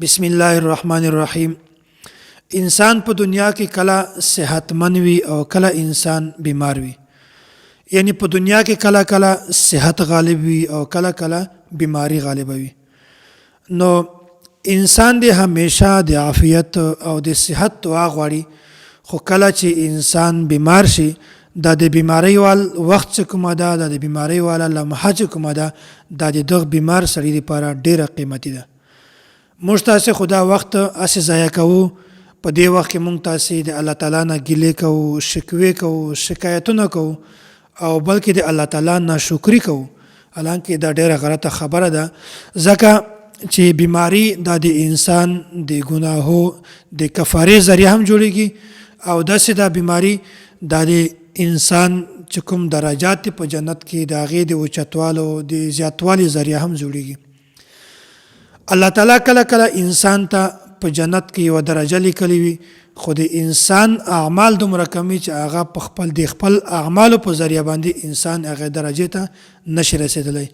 بسم الله الرحمن الرحیم. انسان په دنیا کې کله صحتمند وي او کله انسان بیمار وي. یعنی په دنیا کې کله کله صحت غالب وي او کله کله بیماری غالب وي. نو انسان د همیشه د عافیت او د صحت دعا غواړي، خو کله چې انسان بیمار شي دا د بیماری وال وخت چې کومه ده، دا د بیماری والا لمحه چې کومه ده، دا د دغه بیمار سړي لپاره ډیره قیمتي ده. موږ تاسې خدا وخت اسې ضایع کوو، په دې وخت کې موږ تاسې د الله تعالی نه ګیلې کوو، شکوې کوو، شکایتونه کوو او بلکې د الله تعالی نه شکرې کوو. حالانکه دا ډیره غلطه خبره ده، ځکه چې بیماری دا د انسان د ګناهو د کفارې ذریعه هم جوړیږي او داسې دا بیماری دا د انسان چې کوم درجات په جنت کې د هغې د اوچتوالو د زیاتوالي ذریعه هم جوړیږي. الله تعالی کله کله انسان ته په جنت کې یو درجه لیکلی وي، خو د انسان اعمال دومره کمی چې هغه په خپل اعمالو په ذریعه باندې انسان هغه درجه ته نشي رسیدلی.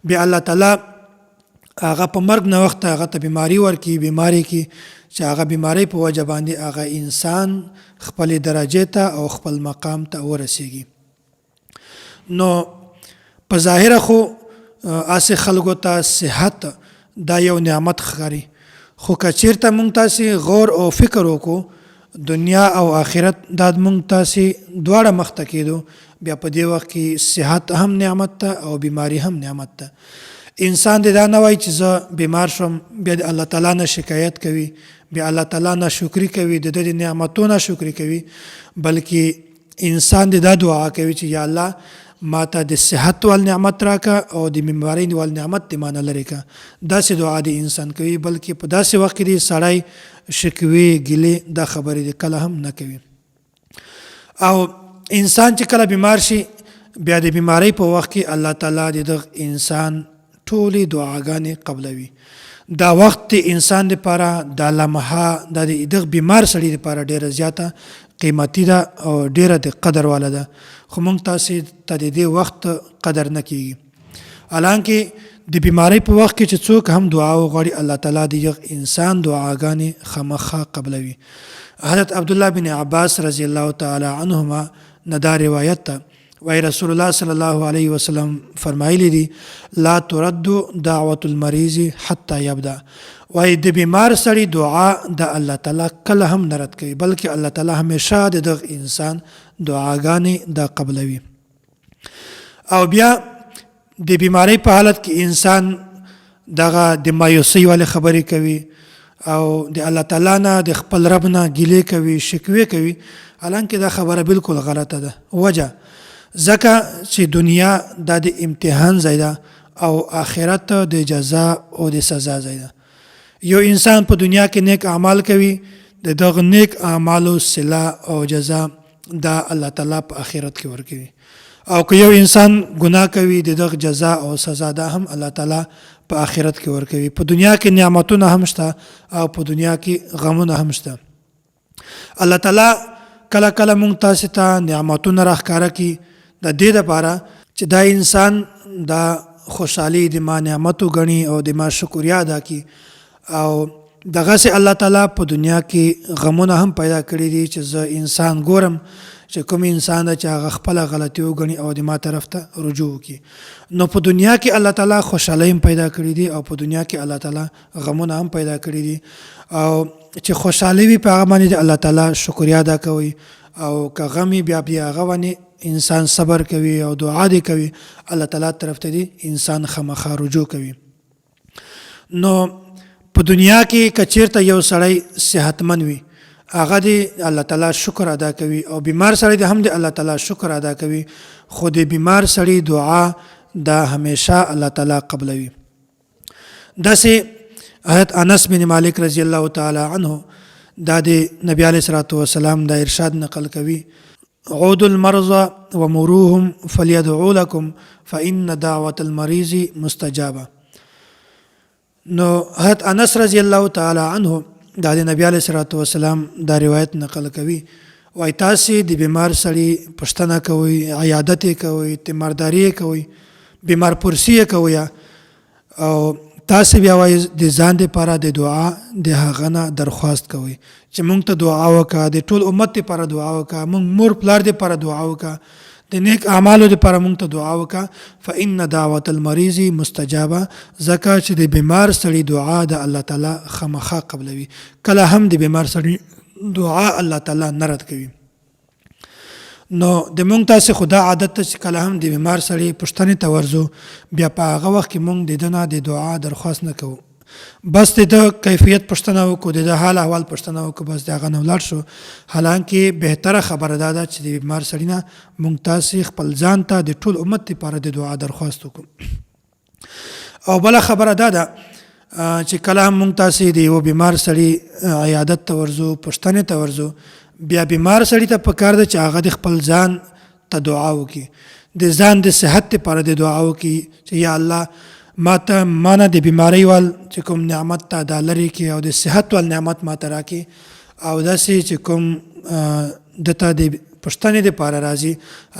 بیا الله تعالی هغه په مرګ نه وخت هغه ته بیماری ورکي، بیماری کې چې هغه بیماری په وجه باندې هغه انسان خپل درجه ته او خپل مقام ته ورسیږي. نو په ظاهره خو اسې خلکو ته صحت دا یو نعمت ښکاري، خو که چیرته مونږ تاسې غور او فکر وکړو دنیا او آخرت دا مونږ تاسې دواړه مخته کېدو، بیا په دې وخت کې صحت هم نعمت ته او بیماری هم نعمت ته. انسان دې دا نه وایي چې زه بیمار شم بیا د الله تعالی نه شکایت کوي، بیا الله تعالی نه شکرې کوي، د د نعمتونو نه شکرې کوي، بلکې انسان دې دا دعا کوي چې یا الله ما ته د صحت وال نعمت راکا او د بیماری وال نعمت دې مانه لرې کا. داسې دعا د انسان کوي، بلکې په داسې وخت کې دی سړی شکوي ګیلې دا خبرې دې کله هم نه کوي. او انسان چې کله بیمار شي بیا د بیماری په وخت کې الله تعالی د دغه انسان ټولې دعاګانې قبلوي. دا وخت د انسان لپاره دا لمحه دا د دغه بیمار سړي لپاره ډیره زیاته قیمتي ده او ډیره د قدر والا ده، خو موږ تاسې ته د دې وخت قدر نه کیږي. حالانکه د بیماری په وخت کې چې څوک هم دعا وغواړي الله تعالی د یو انسان دعاګانې خامخا قبلوي. حضرت عبدالله بن عباس رضی الله تعالی عنهما نه دا روایت ده، وای رسول الله صلی الله علیه وسلم فرمایلی دي لا ترد دعوت المریض حتی یبدا. وای د بیمار سړي دعا د الله تعالی کله هم نه رد کوي، بلکې الله تعالی همیشه د دغه انسان دعاګانې دا قبلوي. او بیا د بیماری په حالت کې انسان دغه د مایوسۍ والے خبرې کوي او د الله تعالی نه د خپل رب نه ګیلې کوي، شکوې کوي، حالانکه دا خبره بالکل غلطه ده. وجه ځکه چې دنیا دا د امتحان ځای ده او آخرت د جزا او د سزا ځای ده. یو انسان په دنیا کې نیک اعمال کوي، د دغه نیک اعمالو صله او جزا دا الله تعالی په آخرت کې ورکوي، او که یو انسان ګناه کوي د دغه جزا او سزا دا هم الله تعالی په آخرت کې ورکوي. په دنیا کې نعمتونه هم شته او په دنیا کې غمونه هم شته. الله تعالی کله کله مونږ تاسې ته نعمتونه راښکاره کړي د دې لپاره چې دا انسان دا خوشحالي د ما نعمت وګڼي او د ما شکریا ادا کړي. او دغسې الله تعالی په دنیا کې غمونه هم پیدا کړي دي چې زه انسان ګورم چې کوم انسان چې هغه خپله غلطي وګڼي او د ما طرف ته رجوع وکړي. نو په دنیا کې الله تعالی خوشحالي هم پیدا کړي دي او په دنیا کې الله تعالی غمونه هم پیدا کړي دي. او چې خوشحالي وي په هغه باندې د الله تعالی شکریا ادا کوي، او که غم بیا هغه باندې انسان صبر کوي او دعا دی کوي، الله تعالی طرف ته دی انسان خامخا رجوع کوي. نو په دنیا کې که چیرته یو سړی صحتمند وي هغه دی الله تعالی شکر ادا کوي، او بیمار سړی دی هم دی الله تعالی شکر ادا کوي، خو د بیمار سړی دعا دا همیشه الله تعالی قبلوي. داسې حضرت انس بن مالک رضی الله تعالی عنه دا د نبی علیه الصلاة والسلام دا ارشاد نقل کوي عودوا المرضى ومروهم فليدعوا لكم فإن دعوة المريض مستجابة. نو حضرت انس رضی الله تعالی عنه دا د نبی علیه الصلاة والسلام دا روایت نقل کوي، وای تاسې د بیمار سړي پوښتنه کوئ، عیادت یې کوئ، تیمارداري یې کوئ، بیمار پرسی یې کوئ او تاسې بیا وایي د ځان دپاره د دعا د هغه نه درخواست کوئ چې مونږ ته دعا وکړه، د ټول امت دپاره دعا وکړه، مونږ مور پلار دپاره دعا وکړه، د نیک اعمالو دپاره مونږ ته دعا وکړه. فإن دعوة المریض مستجابه، ځکه چې د بیمار سړي دعا د الله تعالی خامخا قبلوي. کله هم د بیمار سړي دعا الله تعالی نه رد کوي. نو د مونږ تاسې خو دا عادت ته چې کله هم د بیمار سړي پوښتنې ته ورځو، بیا په هغه وخت کې مونږ د ده نه د دعا درخواست نه کوو، بس د ده کیفیت پوښتنه وکړو، د ده حال احوال پوښتنه وکړو، بس د هغه نه ولاړ شو. حالانکه بهتره خبره دا ده چې د بیمار سړي نه مونږ تاسې خپل ځان ته د ټول امت لپاره د دعا درخواست وکړو. او بله خبره دا ده چې کله هم مونږ تاسې د یو بیمار سړي عیادت ته ورځو، پوښتنې ته ورځو، بیا بیمار سړي ته پکار ده چې هغه د خپل ځان ته دعا وکړي، د ځان د صحت لپاره د دعا وکړي چې یا الله ما نه د بیمارۍ وال چې کوم نعمت ته دا لرې کړي او د صحت وال نعمت ما ته راکړي، او داسې چې کوم دته د پوښتنې دپاره راځي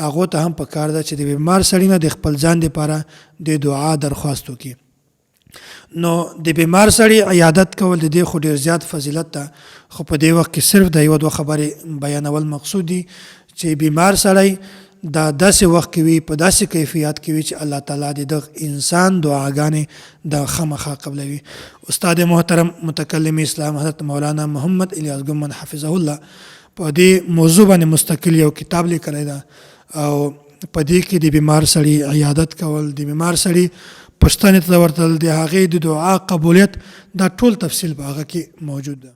هغو ته هم پکار ده چې د بیمار سړي نه د خپل ځان دپاره د دعا درخواست وکړي. نو د بیمار سړي عیادت کول د دې خو ډېر زیات فضیلت ده، خو په دې وخت کې صرف د یو دوه خبرې بیانول مقصود دي چې بیمار سړی دا داسې وخت کې وي، په داسې کیفیت کې وي چې الله تعالی د دغه انسان دعاګانې د خامخا قبلوي. استاد محترم متکلم اسلام حضرت مولانا محمد الیاس ګومن حفظه الله په دې موضوع باندې مستقل یو کتاب لیکلی ده، او په دې کې د بیمار سړي عیادت کول، د بیمار سړي پوښتنې ته ورتل، د هغې د دعا قبولیت، دا ټول تفصیل په هغه کې موجود ده.